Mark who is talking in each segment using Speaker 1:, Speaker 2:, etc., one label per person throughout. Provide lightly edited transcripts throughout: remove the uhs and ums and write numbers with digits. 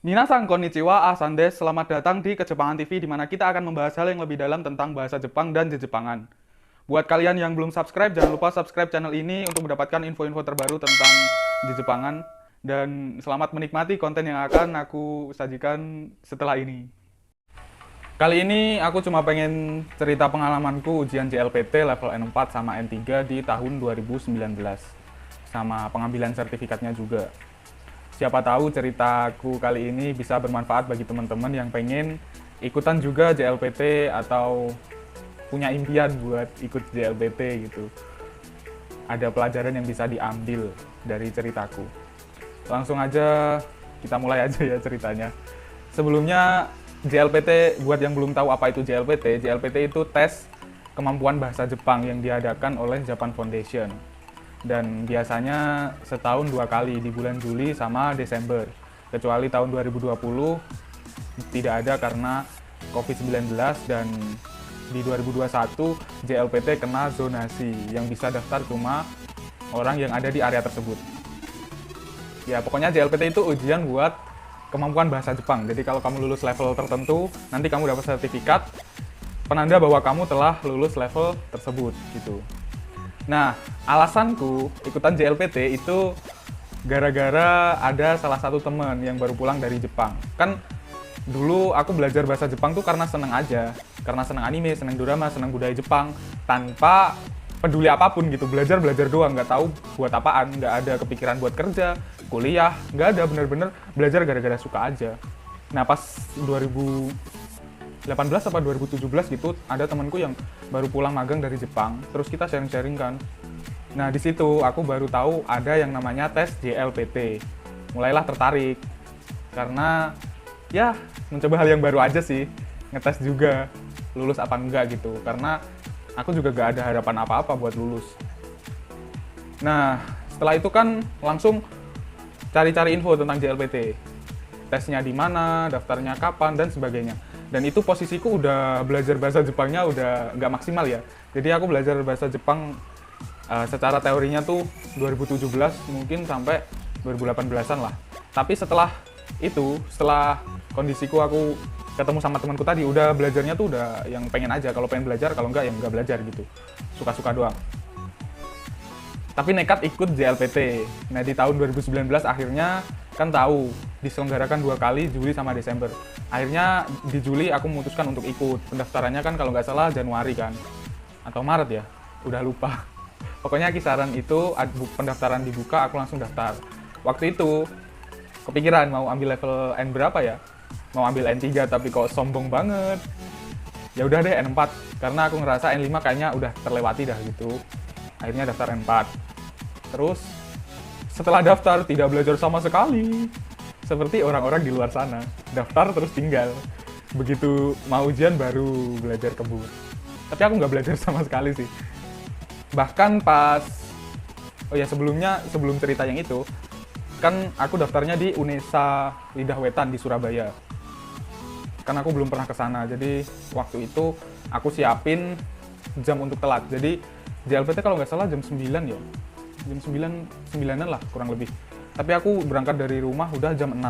Speaker 1: Minasan konnichiwa, Asandes. Selamat datang di Kejepangan TV, di mana kita akan membahas hal yang lebih dalam tentang bahasa Jepang dan Jejepangan. Buat kalian yang belum subscribe, jangan lupa subscribe channel ini untuk mendapatkan info-info terbaru tentang Jejepangan. Dan selamat menikmati konten yang akan aku sajikan setelah ini. Kali ini aku cuma pengen cerita pengalamanku ujian JLPT level N4 sama N3 di tahun 2019. Sama pengambilan sertifikatnya juga. Siapa tahu ceritaku kali ini bisa bermanfaat bagi teman-teman yang pengen ikutan juga JLPT atau punya impian buat ikut JLPT gitu. Ada pelajaran yang bisa diambil dari ceritaku. Langsung aja kita mulai aja ya ceritanya. Sebelumnya JLPT, buat yang belum tahu apa itu JLPT, JLPT itu tes kemampuan bahasa Jepang yang diadakan oleh Japan Foundation. Dan biasanya setahun 2 kali, di bulan Juli sama Desember. Kecuali tahun 2020 tidak ada karena COVID-19, dan di 2021 JLPT kena zonasi yang bisa daftar cuma orang yang ada di area tersebut. Ya pokoknya JLPT itu ujian buat kemampuan bahasa Jepang. Jadi kalau kamu lulus level tertentu, nanti kamu dapat sertifikat penanda bahwa kamu telah lulus level tersebut gitu. Nah, alasanku ikutan JLPT itu gara-gara ada salah satu teman yang baru pulang dari Jepang. Kan dulu aku belajar bahasa Jepang tuh karena seneng aja. Karena seneng anime, seneng drama, seneng budaya Jepang. Tanpa peduli apapun gitu, belajar doang, nggak tahu buat apaan. Nggak ada kepikiran buat kerja, kuliah, nggak ada, bener-bener belajar gara-gara suka aja. Nah, pas 2018 atau 2017 gitu, ada temanku yang baru pulang magang dari Jepang, terus kita sharing-sharing kan. Nah, di situ aku baru tahu ada yang namanya tes JLPT. Mulailah tertarik, karena ya mencoba hal yang baru aja sih, ngetes juga lulus apa enggak gitu, karena aku juga gak ada harapan apa-apa buat lulus. Nah, setelah itu kan langsung cari-cari info tentang JLPT. Tesnya di mana, daftarnya kapan, dan sebagainya. Dan itu posisiku udah belajar bahasa Jepangnya udah nggak maksimal ya. Jadi aku belajar bahasa Jepang secara teorinya tuh 2017 mungkin sampai 2018-an lah. Tapi setelah itu, setelah kondisiku aku ketemu sama temanku tadi, udah belajarnya tuh udah yang pengen aja. Kalau pengen belajar, kalau enggak ya nggak belajar gitu. Suka-suka doang. Tapi nekat ikut JLPT. Nah, di tahun 2019 akhirnya kan tahu diselenggarakan 2 kali, Juli sama Desember. Akhirnya di Juli aku memutuskan untuk ikut. Pendaftarannya kan kalau nggak salah Januari kan, atau Maret ya, udah lupa. Pokoknya kisaran itu pendaftaran dibuka, aku langsung daftar. Waktu itu kepikiran mau ambil level N berapa ya? Mau ambil N3, tapi kok sombong banget. Ya udah deh N4, karena aku ngerasa N5 kayaknya udah terlewati dah gitu. Akhirnya daftar N4. Terus setelah daftar tidak belajar sama sekali. Seperti orang-orang di luar sana, daftar terus tinggal. Begitu mau ujian baru belajar kebut. Tapi aku nggak belajar sama sekali sih. Bahkan pas, oh ya sebelum cerita yang itu, kan aku daftarnya di Unesa Lidah Wetan di Surabaya. Kan aku belum pernah ke sana, jadi waktu itu aku siapin jam untuk telat. Jadi JLPT kalau nggak salah jam 9 ya. Jam 9-an lah kurang lebih. Tapi aku berangkat dari rumah udah jam 6.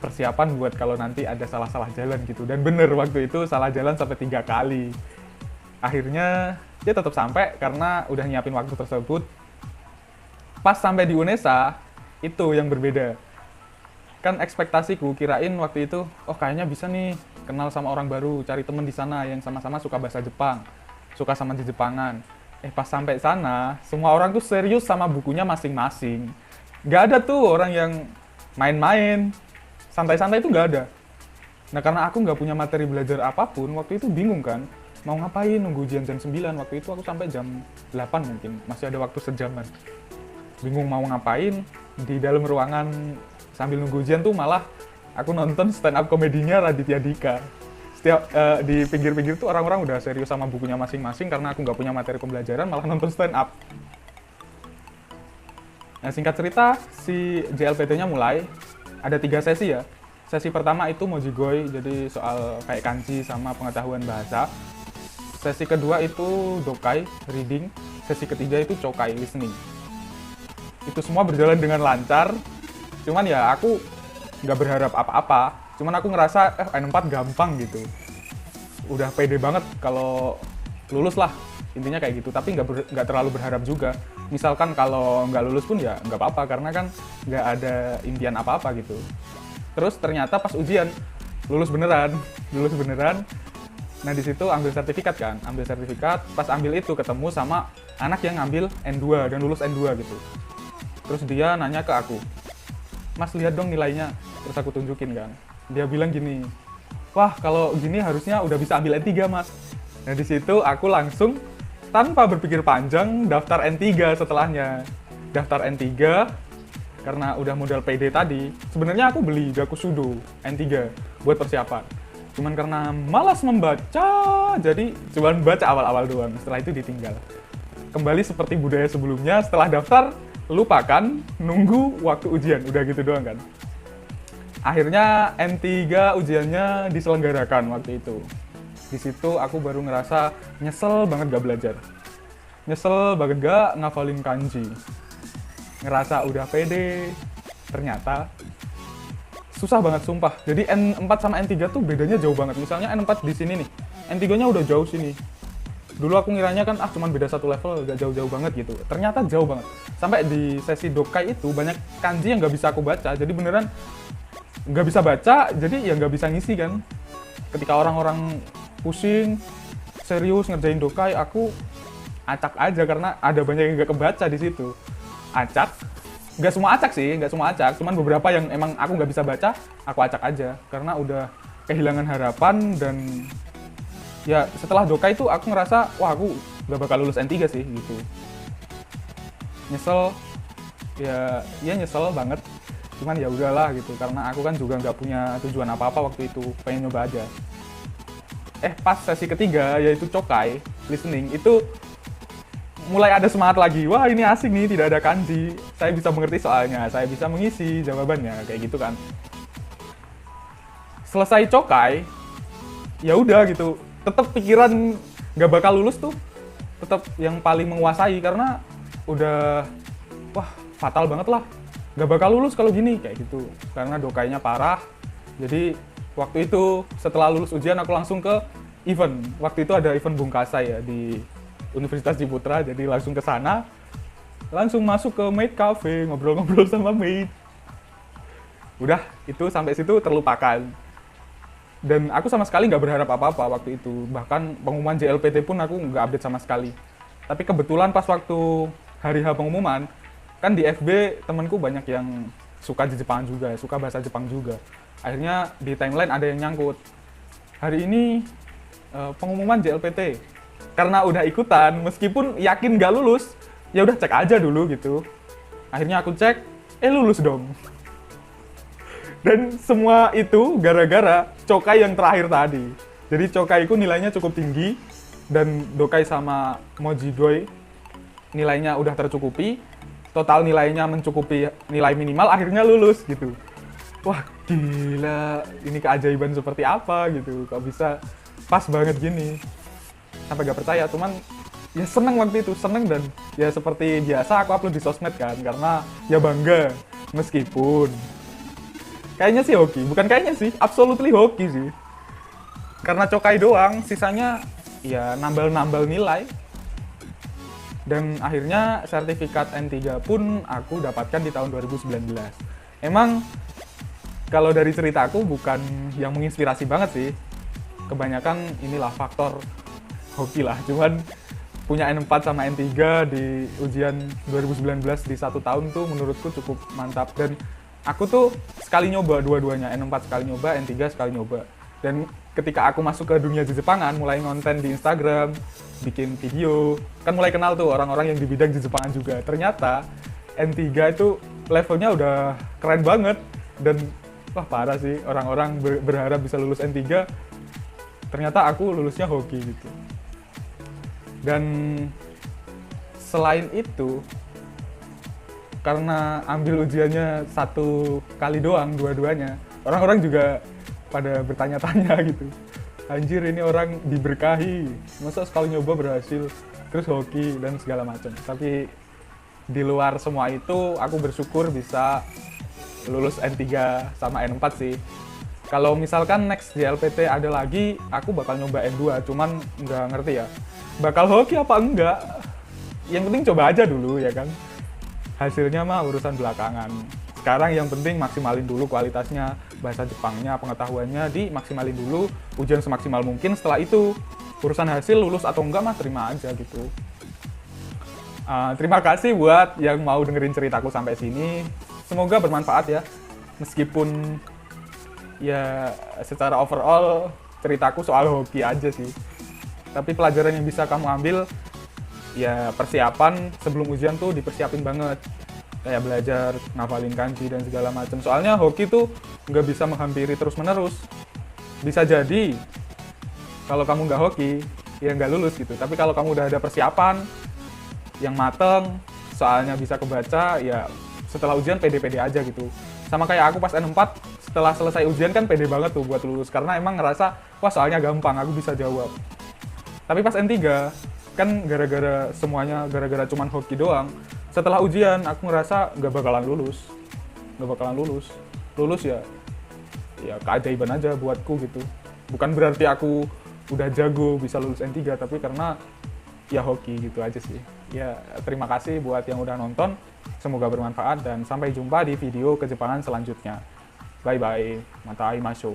Speaker 1: Persiapan buat kalau nanti ada salah-salah jalan gitu. Dan bener waktu itu salah jalan sampai 3 kali. Akhirnya dia tetap sampai karena udah nyiapin waktu tersebut. Pas sampai di Unesa, itu yang berbeda. Kan ekspektasiku kirain waktu itu, oh kayaknya bisa nih kenal sama orang baru, cari temen di sana yang sama-sama suka bahasa Jepang, suka sama Jepangan. Pas sampai sana, semua orang tuh serius sama bukunya masing-masing. Gak ada tuh orang yang main-main, santai-santai itu gak ada. Nah karena aku gak punya materi belajar apapun, waktu itu bingung kan, mau ngapain, nunggu ujian jam 9, waktu itu aku sampai jam 8 mungkin, masih ada waktu sejaman. Bingung mau ngapain, di dalam ruangan sambil nunggu ujian tuh malah aku nonton stand up komedinya Raditya Dika. Setiap di pinggir-pinggir tuh orang-orang udah serius sama bukunya masing-masing karena aku nggak punya materi pembelajaran, malah nonton stand up. Nah singkat cerita, si JLPT-nya mulai, ada 3 sesi ya. Sesi pertama itu Mojigoi, jadi soal kayak kanji sama pengetahuan bahasa. Sesi kedua itu Dokai, reading. Sesi ketiga itu Chokai, listening. Itu semua berjalan dengan lancar. Cuman ya aku nggak berharap apa-apa, cuman aku ngerasa N4 gampang gitu, udah pede banget kalau lulus lah, intinya kayak gitu. Tapi nggak terlalu berharap juga, misalkan kalau nggak lulus pun ya nggak apa-apa, karena kan nggak ada impian apa-apa gitu. Terus ternyata pas ujian lulus beneran. Nah di situ ambil sertifikat, pas ambil itu ketemu sama anak yang ngambil N2 dan lulus N2 gitu. Terus dia nanya ke aku, "Mas, lihat dong nilainya." Terus aku tunjukin kan. Dia bilang gini, "Wah, kalau gini harusnya udah bisa ambil N3, Mas." Nah di situ aku langsung tanpa berpikir panjang daftar N3 setelahnya. Daftar N3 karena udah modal PD tadi. Sebenarnya aku beli Gakusudo N3 buat persiapan. Cuman karena malas membaca, jadi cuman baca awal-awal doang. Setelah itu ditinggal. Kembali seperti budaya sebelumnya, setelah daftar, lupakan, nunggu waktu ujian. Udah gitu doang kan. Akhirnya N3 ujiannya diselenggarakan waktu itu. Di situ aku baru ngerasa nyesel banget gak belajar. Nyesel banget gak ngafalin kanji. Ngerasa udah pede, ternyata susah banget sumpah. Jadi N4 sama N3 tuh bedanya jauh banget. Misalnya N4 di sini nih, N3-nya udah jauh sini. Dulu aku ngiranya kan cuman beda satu level, gak jauh-jauh banget gitu. Ternyata jauh banget. Sampai di sesi dokai itu banyak kanji yang gak bisa aku baca. Jadi beneran gak bisa baca, jadi ya gak bisa ngisi kan. Ketika orang-orang pusing, serius ngerjain dokai, aku acak aja karena ada banyak yang gak kebaca di situ. Acak. Nggak semua acak, cuman beberapa yang emang aku nggak bisa baca, aku acak aja. Karena udah kehilangan harapan, dan ya setelah dokai itu aku ngerasa, wah aku nggak bakal lulus N3 sih, gitu. Nyesel, ya nyesel banget. Cuman ya udahlah gitu, karena aku kan juga nggak punya tujuan apa-apa waktu itu, pengen nyoba aja. Pas sesi ketiga, yaitu Chokai, listening, itu mulai ada semangat lagi. Wah, ini asik nih, tidak ada kanji. Saya bisa mengerti soalnya, saya bisa mengisi jawabannya, kayak gitu kan. Selesai Chokai, ya udah gitu. Tetap pikiran nggak bakal lulus tuh, tetap yang paling menguasai karena udah, wah fatal banget lah. Nggak bakal lulus kalau gini, kayak gitu. Karena dokainya parah. Jadi waktu itu setelah lulus ujian aku langsung ke event. Waktu itu ada event Bungkasai ya di Universitas Ciputra, jadi langsung ke sana, langsung masuk ke maid cafe, ngobrol-ngobrol sama maid. Udah, itu sampai situ terlupakan. Dan aku sama sekali nggak berharap apa-apa waktu itu. Bahkan pengumuman JLPT pun aku nggak update sama sekali. Tapi kebetulan pas waktu hari H pengumuman, kan di FB temanku banyak yang suka Jepang juga, suka bahasa Jepang juga. Akhirnya di timeline ada yang nyangkut, hari ini pengumuman JLPT. Karena udah ikutan, meskipun yakin gak lulus, ya udah cek aja dulu gitu. Akhirnya aku cek, lulus dong. Dan semua itu gara-gara Chokai yang terakhir tadi. Jadi Chokaiku nilainya cukup tinggi, dan Dokai sama Mojigoi nilainya udah tercukupi. Total nilainya mencukupi nilai minimal, akhirnya lulus gitu. Wah gila, ini keajaiban seperti apa gitu, kok bisa pas banget gini. Sampai gak percaya, cuman ya seneng waktu itu, seneng. Dan ya seperti biasa aku upload di sosmed kan, karena ya bangga. Meskipun kayaknya sih hoki, bukan kayaknya sih, absolutely hoki sih. Karena Chokai doang, sisanya ya nambal-nambal nilai. Dan akhirnya sertifikat N3 pun aku dapatkan di tahun 2019. Emang kalau dari ceritaku bukan yang menginspirasi banget sih. Kebanyakan inilah faktor hoki lah, cuman punya N4 sama N3 di ujian 2019 di 1 tahun tuh menurutku cukup mantap. Dan aku tuh sekali nyoba dua-duanya, N4 sekali nyoba, N3 sekali nyoba. Dan ketika aku masuk ke dunia Jepangan, mulai ngonten di Instagram, bikin video, kan mulai kenal tuh orang-orang yang di bidang Jepangan juga. Ternyata N3 itu levelnya udah keren banget, dan wah parah sih, orang-orang berharap bisa lulus N3, ternyata aku lulusnya hoki gitu. Dan selain itu, karena ambil ujiannya 1 kali doang dua-duanya, orang-orang juga pada bertanya-tanya gitu. Anjir, ini orang diberkahi, masa sekali nyoba berhasil, terus hoki dan segala macam. Tapi di luar semua itu, aku bersyukur bisa lulus N3 sama N4 sih. Kalau misalkan next JLPT ada lagi, aku bakal nyoba N2, cuman nggak ngerti ya. Bakal hoki apa enggak? Yang penting coba aja dulu ya kan. Hasilnya mah urusan belakangan. Sekarang yang penting maksimalin dulu kualitasnya, bahasa Jepangnya, pengetahuannya dimaksimalin dulu, ujian semaksimal mungkin. Setelah itu, urusan hasil lulus atau enggak mah terima aja gitu. Terima kasih buat yang mau dengerin ceritaku sampai sini. Semoga bermanfaat ya. Meskipun ya secara overall ceritaku soal hoki aja sih. Tapi pelajaran yang bisa kamu ambil ya persiapan sebelum ujian tuh dipersiapin banget. Kayak belajar ngafalin kanji dan segala macam. Soalnya hoki tuh nggak bisa menghampiri terus-menerus. Bisa jadi kalau kamu nggak hoki ya nggak lulus gitu. Tapi kalau kamu udah ada persiapan yang mateng, soalnya bisa kebaca, ya setelah ujian pede-pede aja gitu. Sama kayak aku pas N4, setelah selesai ujian kan pede banget tuh buat lulus, karena emang ngerasa, wah soalnya gampang, aku bisa jawab. Tapi pas N3, kan gara-gara semuanya, gara-gara cuman hoki doang, setelah ujian aku ngerasa nggak bakalan lulus. Nggak bakalan lulus. Lulus ya keajaiban aja buatku gitu. Bukan berarti aku udah jago bisa lulus N3, tapi karena ya hoki gitu aja sih. Ya, terima kasih buat yang udah nonton. Semoga bermanfaat dan sampai jumpa di video kejepangan selanjutnya. Bye bye. Mata aimasho.